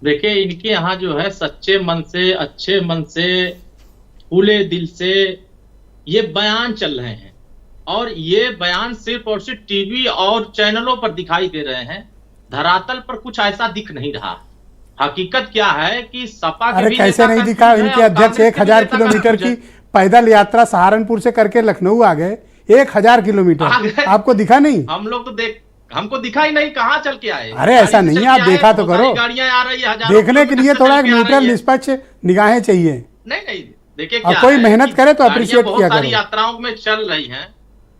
देखिए, इनके यहाँ जो है सच्चे मन से, अच्छे मन से, खुले दिल से ये बयान चल रहे हैं, और ये बयान सिर्फ और सिर्फ टीवी और चैनलों पर दिखाई दे रहे हैं। धरातल पर कुछ ऐसा दिख नहीं रहा। हकीकत क्या है कि सपा के अरे भी कैसे नहीं दिखा? इनके अध्यक्ष 1000 किलोमीटर की पैदल यात्रा सहारनपुर से करके लखनऊ आ गए। 1000 किलोमीटर आपको दिखा नहीं? हम लोग तो हमको दिखा ही नहीं, कहाँ चल के आए? अरे ऐसा नहीं है, आप देखा तो करो। गाड़ियां आ रही है, देखने के लिए थोड़ा एक न्यूट्रल निष्पक्ष निगाहें चाहिए। नहीं, देखिए अब कोई मेहनत करे तो अप्रिशिएट किया करो। सारी यात्राओं में चल रही हैं,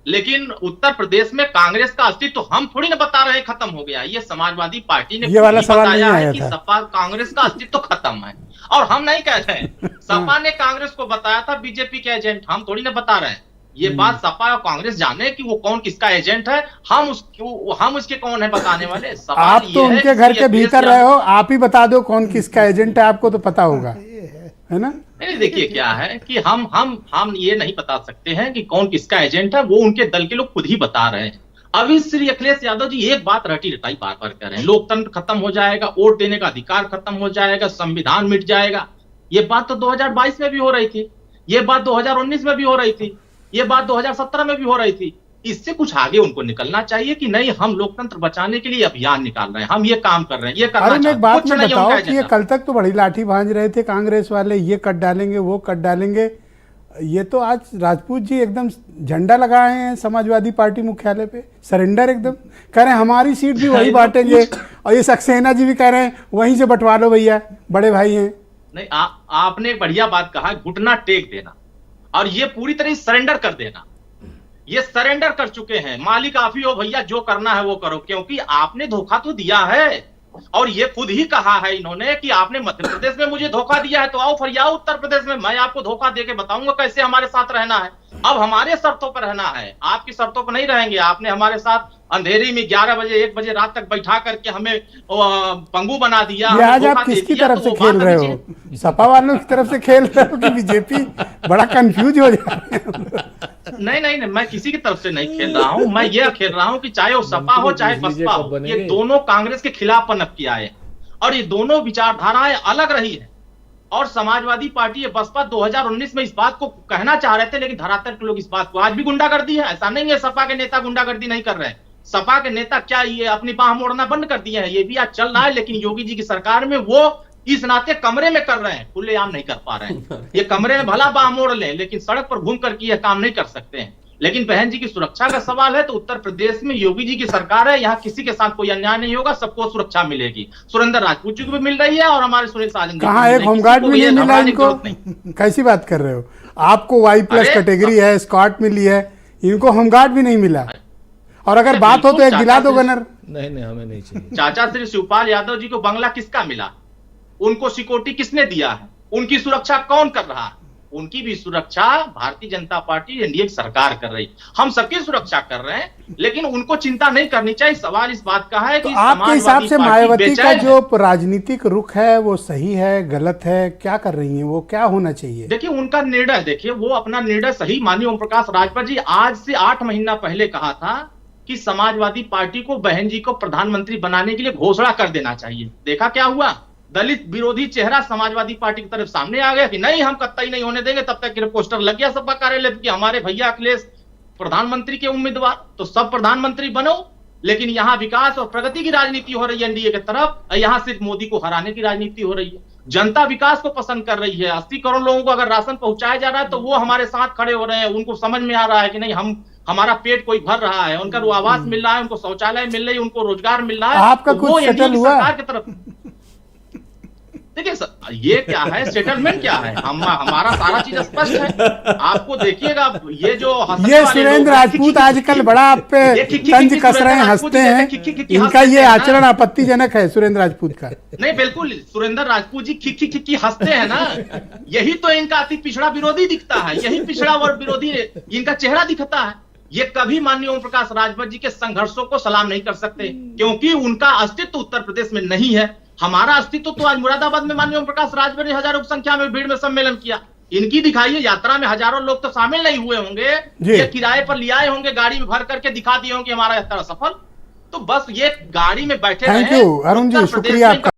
लेकिन उत्तर प्रदेश में कांग्रेस का अस्तित्व तो हम थोड़ी ना बता रहे खत्म हो गया। ये समाजवादी पार्टी ने ये वाला सवाल नहीं बताया आया है कि था। सपा कांग्रेस का अस्तित्व तो खत्म है, और हम नहीं कह रहे हैं। सपा ने कांग्रेस को बताया था बीजेपी के एजेंट, हम थोड़ी ना बता रहे हैं। ये बात सपा और कांग्रेस जाने कि वो कौन किसका एजेंट है, हम उसके कौन है बताने वाले। आप तो उनके घर के भीतर रहे हो, आप ही बता दो कौन किसका एजेंट है, आपको तो पता होगा, है ना? नहीं, देखिए क्या है कि हम ये नहीं बता सकते हैं कि कौन किसका एजेंट है, वो उनके दल के लोग खुद ही बता रहे हैं। अभी श्री अखिलेश यादव जी एक बात रटी रटाई बार बार कर रहे हैं, लोकतंत्र खत्म हो जाएगा, वोट देने का अधिकार खत्म हो जाएगा, संविधान मिट जाएगा। ये बात तो 2022 में भी हो रही थी, ये बात 2019 में भी हो रही थी, ये बात 2017 में भी हो रही थी। इससे कुछ आगे उनको निकलना चाहिए कि नहीं, हम लोकतंत्र बचाने के लिए अभियान निकाल रहे हैं, हम ये काम कर रहे हैं, ये करना चाहते हैं। एक बात में बताओ कि ये एजेंडा। कल तक तो बड़ी लाठी भांज रहे थे कांग्रेस वाले, ये कट डालेंगे वो कट डालेंगे। ये तो आज राजपूत जी एकदम झंडा लगाए हैं समाजवादी पार्टी मुख्यालय पे, सरेंडर एकदम कह रहे हैं हमारी सीट भी वही बांटेंगे। और ये सक्सेना जी भी कह रहे हैं वहीं से बंटवा लो भैया, बड़े भाई हैं। नहीं, आपने एक बढ़िया बात कहा, घुटना टेक देना और ये पूरी तरह सरेंडर कर देना। ये सरेंडर कर चुके हैं, मालिक आप ही हो भैया, जो करना है वो करो, क्योंकि आपने धोखा तो दिया है। और ये खुद ही कहा है इन्होंने कि आपने मध्य प्रदेश में मुझे धोखा दिया है, तो आओ फरियाओ उत्तर प्रदेश में, मैं आपको धोखा देके बताऊंगा कैसे हमारे साथ रहना है। अब हमारे शर्तों पर रहना है, आपकी शर्तों पर नहीं रहेंगे। आपने हमारे साथ अंधेरी में 11 बजे 1 बजे रात तक बैठा करके हमें पंगु बना दिया। आज आप किसकी तरफ से खेल रहे हो? सपा वालों की तरफ से खेल रहे हो कि बीजेपी? बड़ा कंफ्यूज हो जा रहे हैं। नहीं, मैं किसी की तरफ से नहीं खेल रहा हूं। मैं ये खेल रहा हूं कि चाहे वो सपा हो चाहे बसपा हो, ये दोनों कांग्रेस के खिलाफ पनप किया है, और ये दोनों विचारधाराएं अलग रही है। और समाजवादी पार्टी ये बसपा 2019 में इस बात को कहना चाह रहे थे, लेकिन धरातल के लोग इस बात को आज भी गुंडागर्दी है। ऐसा नहीं है सपा के नेता गुंडागर्दी नहीं कर रहे हैं। सपा के नेता क्या ये अपनी बाह मोड़ना बंद कर दिए हैं? ये भी आज चल रहा है, लेकिन योगी जी की सरकार में वो इस नाते कमरे में कर रहे हैं, खुलेआम नहीं कर पा रहे हैं। ये कमरे में भला बाह मोड़ लें, लेकिन सड़क पर घूम करके यह काम नहीं कर सकते हैं। लेकिन बहन जी की सुरक्षा का सवाल है तो उत्तर प्रदेश में योगी जी की सरकार है, यहाँ किसी के साथ कोई अन्याय नहीं होगा, सबको सुरक्षा मिलेगी। सुरेंद्र राजपूत जी को भी मिल रही है और हमारे सुनील साजन कहाँ एक होमगार्ड भी नहीं मिला इनको? कैसी बात कर रहे हो? आपको Y+ कैटेगरी है, स्कॉट मिली है, इनको होमगार्ड भी नहीं मिला। और अगर बात हो तो एक दिला दो गनर। नहीं, हमें नहीं चाहिए। चाचा श्री शिवपाल यादव जी को बंगला किसका मिला? उनको सिक्योरिटी किसने दिया है? उनकी सुरक्षा कौन कर रहा है? उनकी भी सुरक्षा भारतीय जनता पार्टी एनडीए की सरकार कर रही। हम सबकी सुरक्षा कर रहे हैं, लेकिन उनको चिंता नहीं करनी चाहिए। सवाल इस बात का है कि तो आपके हिसाब से मायावती का जो राजनीतिक रुख है वो सही है गलत है, क्या कर रही है वो, क्या होना चाहिए? देखिए उनका निर्णय, देखिए वो अपना निर्णय सही। माननीय ओम प्रकाश राजभर जी आज से 8 महीना पहले कहा था कि समाजवादी पार्टी को बहन जी को प्रधानमंत्री बनाने के लिए घोषणा कर देना चाहिए। देखा क्या हुआ? दलित विरोधी चेहरा समाजवादी पार्टी की तरफ सामने आ गया कि नहीं, हम कतई नहीं होने देंगे। तब तक पोस्टर लग गया सपा कार्यालय कि हमारे भैया अखिलेश प्रधानमंत्री के उम्मीदवार, तो सब प्रधानमंत्री बनो। लेकिन यहाँ विकास और प्रगति की राजनीति हो रही है एनडीए की तरफ, यहाँ सिर्फ मोदी को हराने की राजनीति हो रही है। जनता विकास को पसंद कर रही है। 80 करोड़ लोगों को अगर राशन पहुंचाया जा रहा है तो वो हमारे साथ खड़े हो रहे हैं। उनको समझ में आ रहा है कि नहीं, हमारा पेट कोई भर रहा है, उनका आवास मिल रहा है, उनको शौचालय मिल रही है, उनको रोजगार मिल रहा है। आपका कुछ सेटल हुआ? सरकार की तरफ देखिए ये क्या है, सेटलमेंट क्या है, हमारा सारा चीज स्पष्ट है। आपको देखिएगा ये सुरेंद्र राजपूत आजकल बड़ा आप पे तंज कस रहे हैं, हंसते हैं। इनका ये आचरण आपत्तिजनक है सुरेंद्र राजपूत का। नहीं बिल्कुल, सुरेंद्र राजपूत जी खिखी हंसते हैं ना, यही तो इनका अति पिछड़ा विरोधी दिखता है, यही पिछड़ा वर्ग विरोधी इनका चेहरा दिखता है। ये कभी माननीय ओम प्रकाश राजभर जी के संघर्षों को सलाम नहीं कर सकते, क्योंकि उनका अस्तित्व उत्तर प्रदेश में नहीं है। हमारा अस्तित्व तो आज मुरादाबाद में माननीय ओम प्रकाश राजभर ने हजारों की संख्या में भीड़ में सम्मेलन किया। इनकी दिखाइए यात्रा में हजारों लोग तो शामिल नहीं हुए होंगे, ये किराए पर ले आए होंगे, गाड़ी में भर करके दिखा दिए होंगे हमारा यात्रा सफल। तो बस ये गाड़ी में बैठे थैंक यू अरुण जी, शुक्रिया आपका।